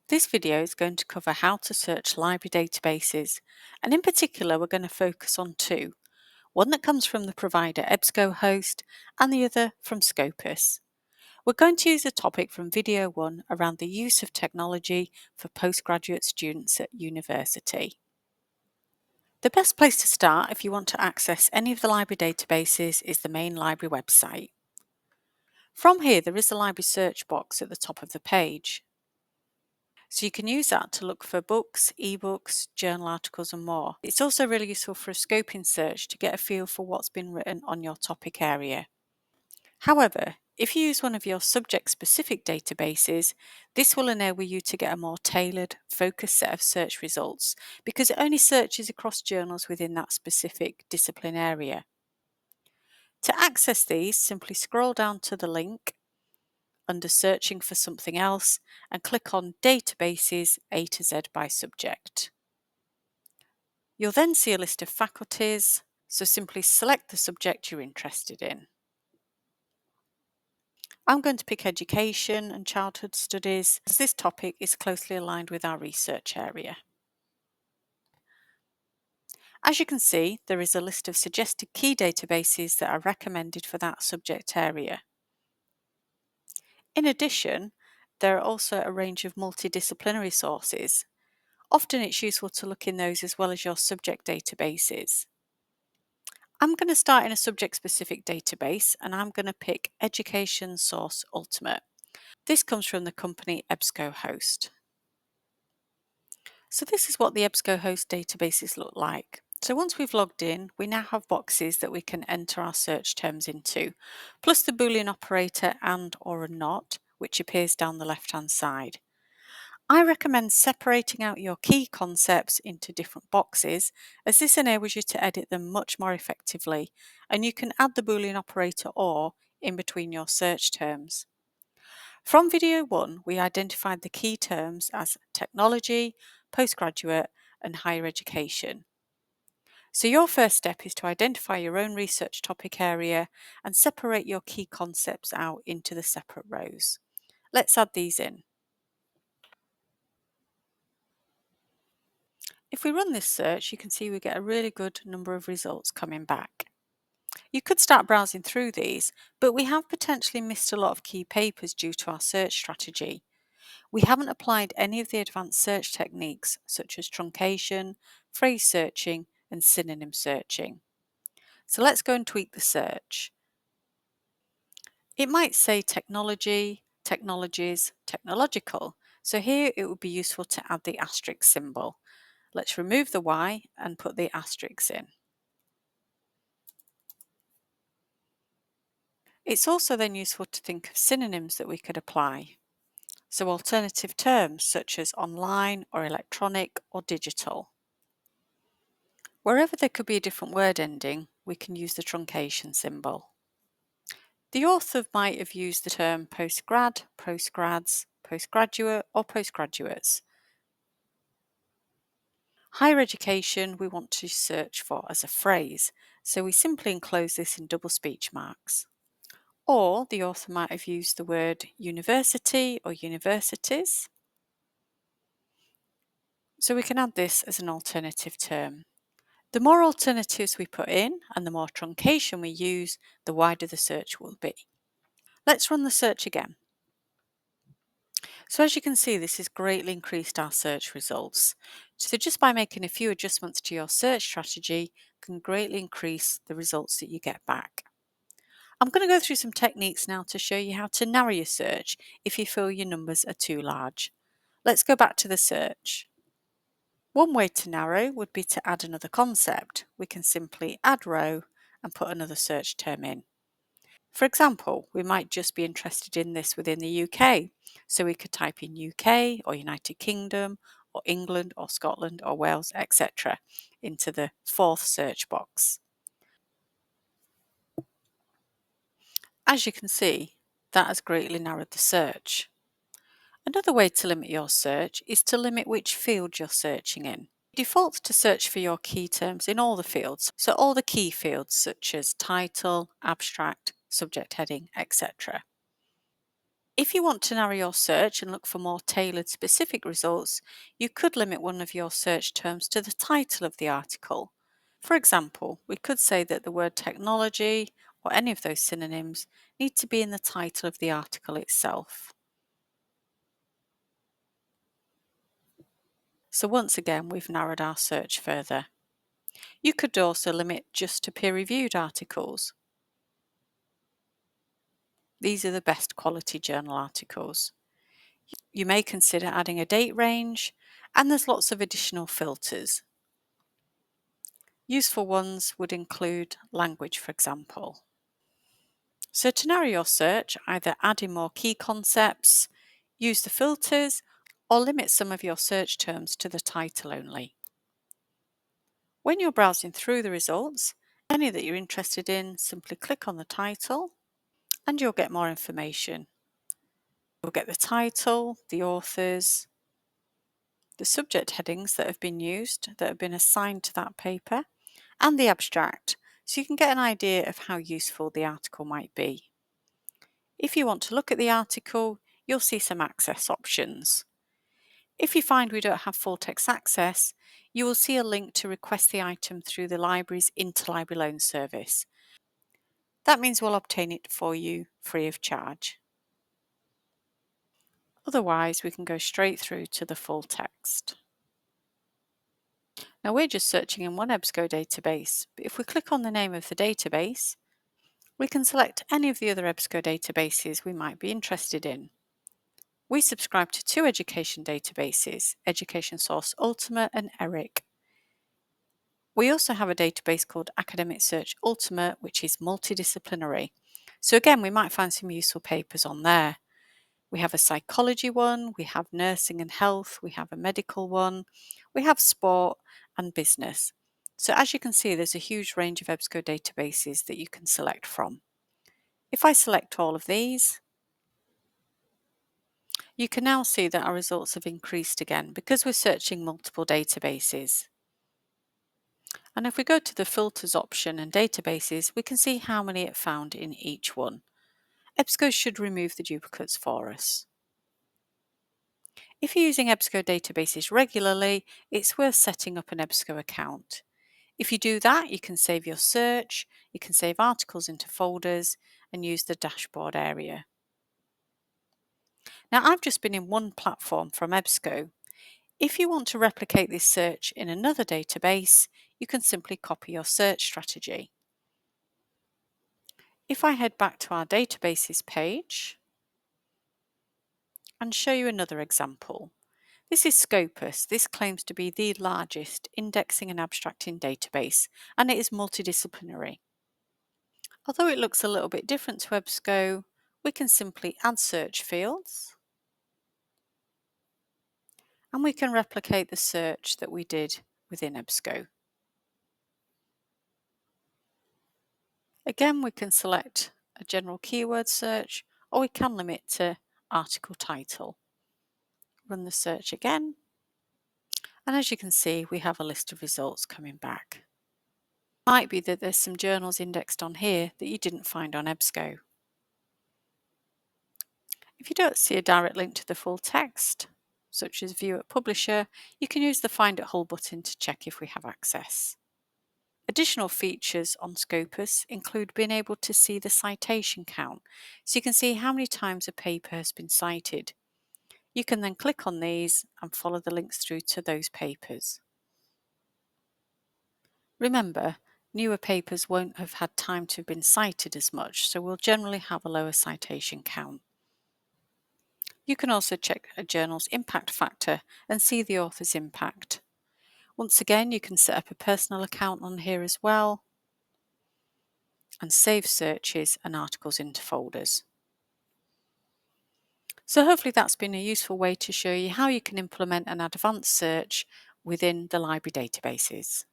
This video is going to cover how to search library databases, and in particular we're going to focus on two, one that comes from the provider EBSCOhost and the other from Scopus. We're going to use a topic from video 1 around the use of technology for postgraduate students at university. The best place to start if you want to access any of the library databases is the main library website. From here there is a library search box at the top of the page. So you can use that to look for books, ebooks, journal articles and more. It's also really useful for a scoping search to get a feel for what's been written on your topic area. However, if you use one of your subject-specific databases, this will enable you to get a more tailored, focused set of search results because it only searches across journals within that specific discipline area. To access these, simply scroll down to the link under searching for something else and click on Databases A to Z by subject. You'll then see a list of faculties, so simply select the subject you're interested in. I'm going to pick Education and Childhood Studies as this topic is closely aligned with our research area. As you can see, there is a list of suggested key databases that are recommended for that subject area. In addition, there are also a range of multidisciplinary sources. Often it's useful to look in those as well as your subject databases. I'm going to start in a subject-specific database and I'm going to pick Education Source Ultimate. This comes from the company EBSCOhost. So this is what the EBSCOhost databases look like. So once we've logged in, we now have boxes that we can enter our search terms into, plus the Boolean operator and or a not, which appears down the left-hand side. I recommend separating out your key concepts into different boxes as this enables you to edit them much more effectively and you can add the Boolean operator or in between your search terms. From video 1 we identified the key terms as technology, postgraduate and higher education. So your first step is to identify your own research topic area and separate your key concepts out into the separate rows. Let's add these in. If we run this search, you can see we get a really good number of results coming back. You could start browsing through these, but we have potentially missed a lot of key papers due to our search strategy. We haven't applied any of the advanced search techniques such as truncation, phrase searching, and synonym searching. So let's go and tweak the search. It might say technology, technologies, technological. So here it would be useful to add the asterisk symbol. Let's remove the Y and put the asterisks in. It's also then useful to think of synonyms that we could apply. So alternative terms such as online or electronic or digital. Wherever there could be a different word ending, we can use the truncation symbol. The author might have used the term postgrad, postgrads, postgraduate or postgraduates. Higher education we want to search for as a phrase, so we simply enclose this in double speech marks. Or the author might have used the word university or universities. So we can add this as an alternative term. The more alternatives we put in and the more truncation we use, the wider the search will be. Let's run the search again. So as you can see, this has greatly increased our search results. So just by making a few adjustments to your search strategy can greatly increase the results that you get back. I'm going to go through some techniques now to show you how to narrow your search if you feel your numbers are too large. Let's go back to the search. One way to narrow would be to add another concept. We can simply add row and put another search term in. For example, we might just be interested in this within the UK, so we could type in UK or United Kingdom or England or Scotland or Wales, etc. into the fourth search box. As you can see, that has greatly narrowed the search. Another way to limit your search is to limit which field you're searching in. It defaults to search for your key terms in all the fields, so all the key fields such as title, abstract, subject heading, etc. If you want to narrow your search and look for more tailored specific results, you could limit one of your search terms to the title of the article. For example, we could say that the word technology or any of those synonyms need to be in the title of the article itself. So once again, we've narrowed our search further. You could also limit just to peer-reviewed articles. These are the best quality journal articles. You may consider adding a date range, and there's lots of additional filters. Useful ones would include language, for example. So to narrow your search, either add in more key concepts, use the filters, or limit some of your search terms to the title only. When you're browsing through the results, any that you're interested in, simply click on the title and you'll get more information. You'll get the title, the authors, the subject headings that have been used, that have been assigned to that paper, and the abstract, so you can get an idea of how useful the article might be. If you want to look at the article, you'll see some access options. If you find we don't have full text access, you will see a link to request the item through the library's interlibrary loan service. That means we'll obtain it for you free of charge. Otherwise, we can go straight through to the full text. Now we're just searching in one EBSCO database, but if we click on the name of the database, we can select any of the other EBSCO databases we might be interested in. We subscribe to two education databases, Education Source Ultima and ERIC. We also have a database called Academic Search Ultima, which is multidisciplinary. So again, we might find some useful papers on there. We have a psychology one, we have nursing and health, we have a medical one, we have sport and business. So as you can see, there's a huge range of EBSCO databases that you can select from. If I select all of these, you can now see that our results have increased again because we're searching multiple databases. And if we go to the filters option and databases, we can see how many it found in each one. EBSCO should remove the duplicates for us. If you're using EBSCO databases regularly, it's worth setting up an EBSCO account. If you do that, you can save your search, you can save articles into folders and use the dashboard area. Now I've just been in one platform from EBSCO. If you want to replicate this search in another database, you can simply copy your search strategy. If I head back to our databases page and show you another example. This is Scopus. This claims to be the largest indexing and abstracting database, and it is multidisciplinary. Although it looks a little bit different to EBSCO, we can simply add search fields, and we can replicate the search that we did within EBSCO. Again, we can select a general keyword search, or we can limit to article title. Run the search again, and as you can see, we have a list of results coming back. It might be that there's some journals indexed on here that you didn't find on EBSCO. If you don't see a direct link to the full text, such as View at Publisher, you can use the Find at Hull button to check if we have access. Additional features on Scopus include being able to see the citation count, so you can see how many times a paper has been cited. You can then click on these and follow the links through to those papers. Remember, newer papers won't have had time to have been cited as much, so we'll generally have a lower citation count. You can also check a journal's impact factor and see the author's impact. Once again, you can set up a personal account on here as well and save searches and articles into folders. So hopefully that's been a useful way to show you how you can implement an advanced search within the library databases.